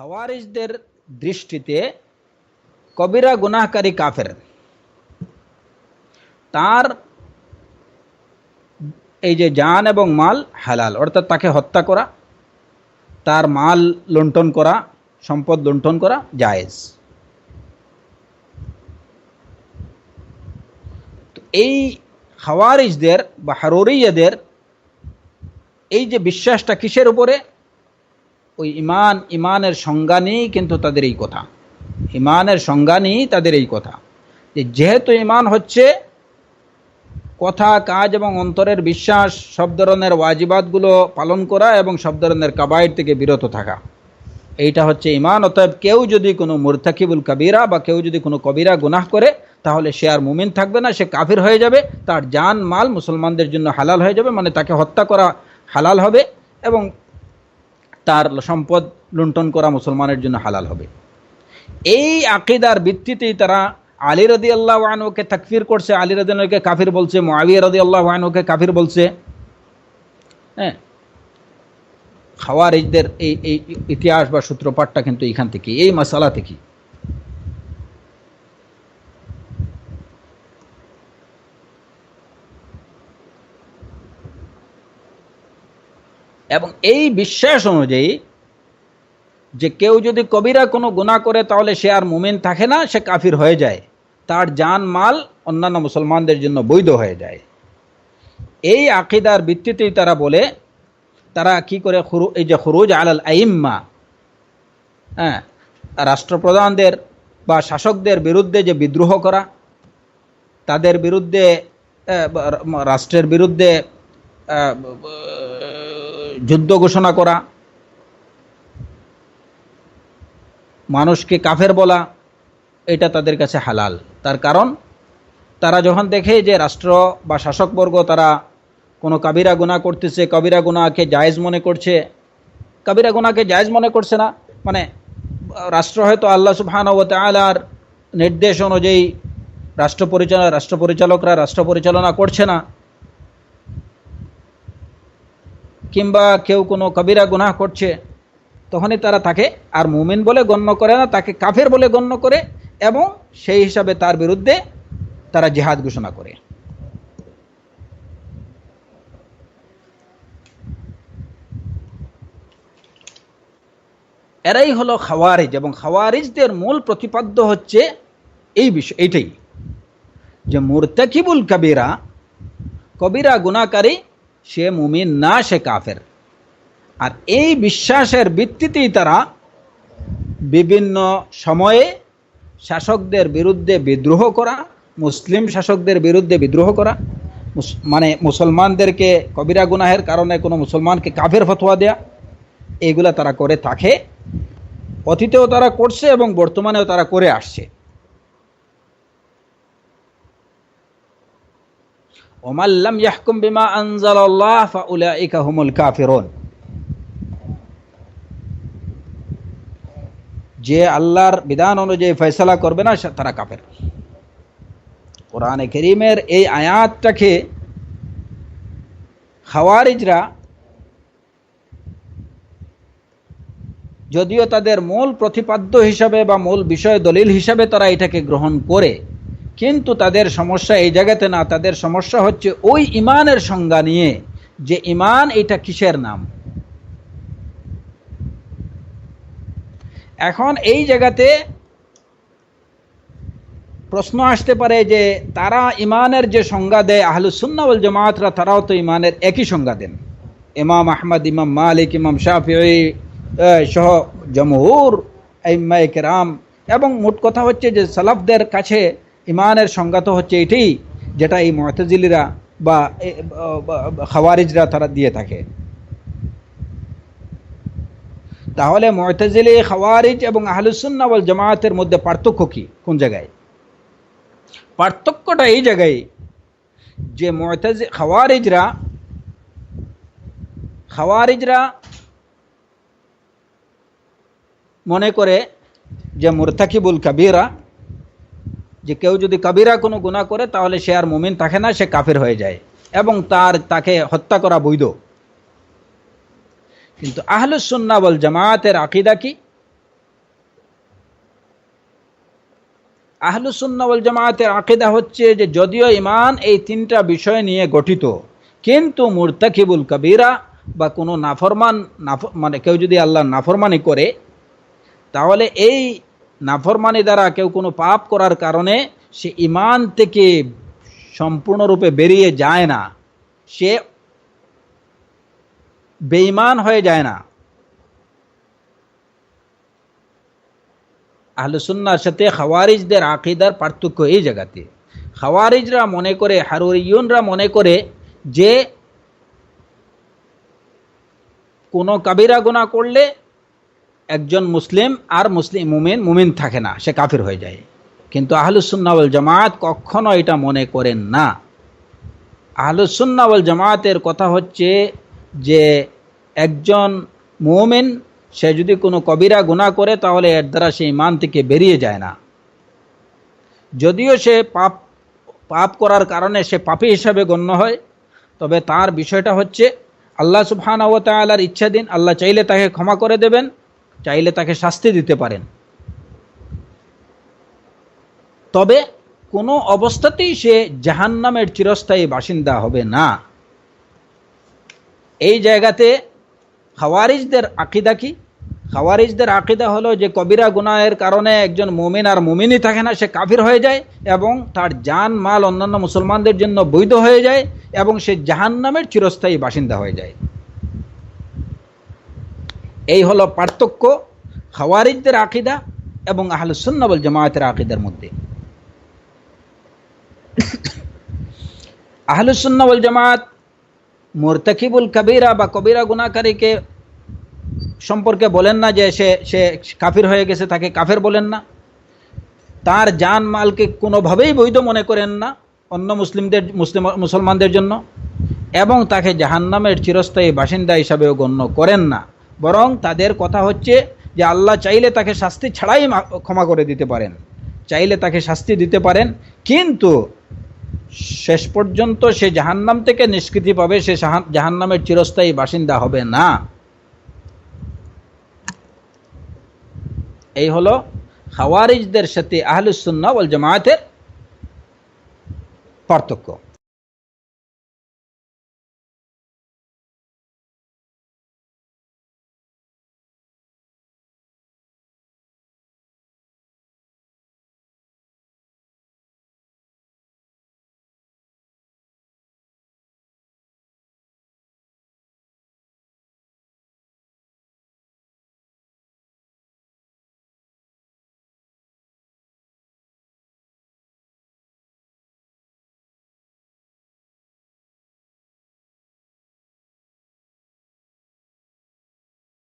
খাওয়ারিজদের দৃষ্টিতে কবিরা গুনাহকারী কাফের, তার এই যে জান এবং মাল হালাল, অর্থাৎ তাকে হত্যা করা, তার মাল লুণ্ঠন করা, সম্পদ লুণ্ঠন করা জায়েজ। তো এই খাওয়ারিজদের বা হারুরিয়াদের এই যে বিশ্বাসটা কিসের উপরে? ওই ইমানের সংজ্ঞা নিয়েই কিন্তু তাদের এই কথা, ইমানের সংজ্ঞা নিয়েই তাদের এই কথা যে যেহেতু ইমান হচ্ছে কথা, কাজ এবং অন্তরের বিশ্বাস, সব ধরনের ওয়াজিবাতগুলো পালন করা এবং সব ধরনের কাবায়ের থেকে বিরত থাকা, এইটা হচ্ছে ইমান। অতএব কেউ যদি কোনো মুরতাকিবুল কাবিরা বা কেউ যদি কোনো কবিরা গুনাহ করে তাহলে সে আর মুমিন থাকবে না, সে কাফির হয়ে যাবে, তার জান মাল মুসলমানদের জন্য হালাল হয়ে যাবে, মানে তাকে হত্যা করা হালাল হবে এবং তার সম্পদ লুণ্ঠন করা মুসলমানের জন্য হালাল হবে। এই আকীদার ভিত্তিতেই তারা আলী রাদিয়াল্লাহু আনহুকে তাকফির করছে, আলী রাদিয়াল্লাহু আনহুকে কাফির বলছে, মুআবিয়া রাদিয়াল্লাহু আনহুকে কাফির বলছে। হ্যাঁ, খাওয়ারিজদের এই ইতিহাস বা সূত্রপাতটা কিন্তু এখান থেকে, এই মাসালা থেকে। এবং এই বিশ্বাস অনুযায়ী যে কেউ যদি কবিরা কোনো গুনাহ করে তাহলে সে আর মুমিন থাকে না, সে কাফির হয়ে যায়, তার জান মাল অন্যান্য মুসলমানদের জন্য বৈধ হয়ে যায়। এই আকীদার ভিত্তিতেই তারা বলে, তারা কি করে এই যে খুরুজ আলাল আইম্মা, হ্যাঁ, রাষ্ট্রপ্রধানদের বা শাসকদের বিরুদ্ধে যে বিদ্রোহ করা, তাদের বিরুদ্ধে রাষ্ট্রের বিরুদ্ধে যুদ্ধ ঘোষণা করা, মানুষকে কাফের বলা, এটা তাদের কাছে হালাল। তার কারণ তারা যখন দেখে যে রাষ্ট্র বা শাসকবর্গ তারা কোনো কাবিরা গুনাহ করতেছে, কবিরা গুনাহকে জায়েজ মনে করছে, কবিরা গুনাহকে জায়েজ মনে করছে না, মানে রাষ্ট্র হয়তো আল্লাহ সুবহানাহু ওয়া তাআলার নির্দেশ অনুযায়ী রাষ্ট্র পরিচালকরা রাষ্ট্র পরিচালনা করছে না, কিংবা কেউ কোনো কবিরা গুনাহ করছে, তখনই তারা তাকে আর মুমিন বলে গণ্য করে না, তাকে কাফের বলে গণ্য করে এবং সেই হিসাবে তার বিরুদ্ধে তারা জিহাদ ঘোষণা করে। এরাই হলো খাওয়ারিজ। এবং খাওয়ারিজদের মূল প্রতিপাদ্য হচ্ছে এই বিষয়, এইটাই যে মুরতাকিবুল কাবিরা, কবিরা গুনাহকারী, সে মুমিন না, সে কাফের। আর এই বিশ্বাসের ভিত্তিতেই তারা বিভিন্ন সময়ে শাসকদের বিরুদ্ধে বিদ্রোহ করা, মুসলিম শাসকদের বিরুদ্ধে বিদ্রোহ করা, মানে মুসলমানদেরকে কবিরা গুনাহের কারণে কোনো মুসলমানকে কাফের ফতোয়া দেয়া, এইগুলা তারা করে থাকে। অতীতেও তারা করছে এবং বর্তমানেও তারা করে আসছে। ওমান লাম ইয়াহকুম বিমা আনজালাল্লাহ ফাউলাইকা হুমুল কাফিরুন, যে আল্লাহর বিধান অনুযায়ী ফয়সালা করবে না তারা কাফের। কোরআনে কারীমের এই আয়াতটাকে খাওয়ারিজরা, যদিও তাদের মূল প্রতিপাদ্য হিসাবে বা মূল বিষয় দলিল হিসাবে তারা এটাকে গ্রহণ করে, কিন্তু তাদের সমস্যা এই জায়গাতে না, তাদের সমস্যা হচ্ছে ওই ইমানের সংজ্ঞা নিয়ে, যে ইমান এটা কিসের নাম। এখন এই জায়গাতে প্রশ্ন আসতে পারে যে তারা ইমানের যে সংজ্ঞা দেয় আহলুস সুন্নাহ ওয়াল জামাতরা, তারাও তো ইমানের একই সংজ্ঞা দেন। ইমাম আহমদ, ইমাম মালিক, ইমাম শাফিঈ সহ জমহুর আইম্মায়ে কেরাম, এবং মোট কথা হচ্ছে যে সালাফদের কাছে ইমানের সংজ্ঞা তো হচ্ছে এটাই যেটা এই মুতাজিলিরা বা খাওয়ারিজরা তারা দিয়ে থাকে। তাহলে মুতাজিলি, খাওয়ারিজ এবং আহলুস সুন্নাহ ওয়াল জামাতের মধ্যে পার্থক্য কি, কোন জায়গায়? পার্থক্যটা এই জায়গায় যে খাওয়ারিজরা মনে করে যে মুরতাকিবুল কাবিরা, যে কেউ যদি কাবিরা কোনো গুনাহ করে তাহলে সে আর মুমিন থাকে না, সে কাফের হয়ে যায় এবং তাকে হত্যা করা বৈধ। কিন্তু আহলুস সুন্নাহ ওয়াল জামাতের আকীদা কি? আহলুস সুন্নাহ ওয়াল জামাতের আকীদা হচ্ছে যে যদিও ঈমান এই তিনটা বিষয় নিয়ে গঠিত, কিন্তু মুরতাকিবুল কাবীরা বা কোনো নাফরমান মানে কেউ যদি আল্লাহর নাফরমানি করে, তাহলে এই নাফরমানি দ্বারা কেউ কোনো পাপ করার কারণে সে ঈমান থেকে সম্পূর্ণরূপে বেরিয়ে যায় না, সে বেঈমান হয়ে যায় না। আহলুস সুন্নাহর সাথে খাওয়ারিজদের আকীদার পার্থক্য এই জায়গাতে। খাওয়ারিজরা মনে করে, হারুরিয়ুনরা মনে করে যে কোনো কাবিরা গুনাহ করলে একজন মুসলিম আর মুমিন থাকে না, সে কাফির হয়ে যায়। কিন্তু আহলুস সুন্নাহ ওয়াল জামাত কখনো এটা মনে করেন না। আহলুস সুন্নাহ ওয়াল জামাতের কথা হচ্ছে যে একজন মুমিন সে যদি কোনো কবিরা গুনাহ করে তাহলে এর দ্বারা সে ঈমান থেকে বেরিয়ে যায় না। যদিও সে পাপ করার কারণে সে পাপী হিসাবে গণ্য হয়, তবে তার বিষয়টা হচ্ছে আল্লাহ সুবহানাহু ওয়া তাআলার ইচ্ছাধীন। আল্লাহ চাইলে তাকে ক্ষমা করে দেবেন, চাইলে তাকে শাস্তি দিতে পারেন, তবে কোনো অবস্থাতেই সে জাহান্নামের চিরস্থায়ী বাসিন্দা হবে না। এই জায়গাতে খাওয়ারিজদের আকীদা কি? খাওয়ারিজদের আকীদা হলো যে কবিরা গুনাহের কারণে একজন মুমিন আর মুমিনই থাকে না, সে কাফির হয়ে যায় এবং তার জান মাল অন্যান্য মুসলমানদের জন্য বৈধ হয়ে যায় এবং সে জাহান্নামের চিরস্থায়ী বাসিন্দা হয়ে যায়। এই হলো পার্থক্য খাওয়ারিজদের আকীদা এবং আহলুস সুন্নাহ ওয়াল জামাতের আকীদার মধ্যে। আহলুস সুন্নাহ ওয়াল জামাত মুরতাকিবুল কাবীরা বা কবিরা গুনাহকারীকে সম্পর্কে বলেন না যে সে কাফির হয়ে গেছে, তাকে কাফের বলেন না। তার জান মালকে কোনোভাবেই বৈধ মনে করেন না অন্য মুসলমানদের জন্য, এবং তাকে জাহান্নামের চিরস্থায়ী বাসিন্দা হিসাবেও গণ্য করেন না। বরং তাদের কথা হচ্ছে যে আল্লাহ চাইলে তাকে শাস্তি ছাড়াই ক্ষমা করে দিতে পারেন, চাইলে তাকে শাস্তি দিতে পারেন, কিন্তু শেষ পর্যন্ত সে জাহান্নাম থেকে নিষ্কৃতি পাবে, সে জাহান্নামের চিরস্থায়ী বাসিন্দা হবে না। এই হলো খাওয়ারিজদের সাথে আহলুস সুন্নাহ ওয়াল জামাতের পার্থক্য।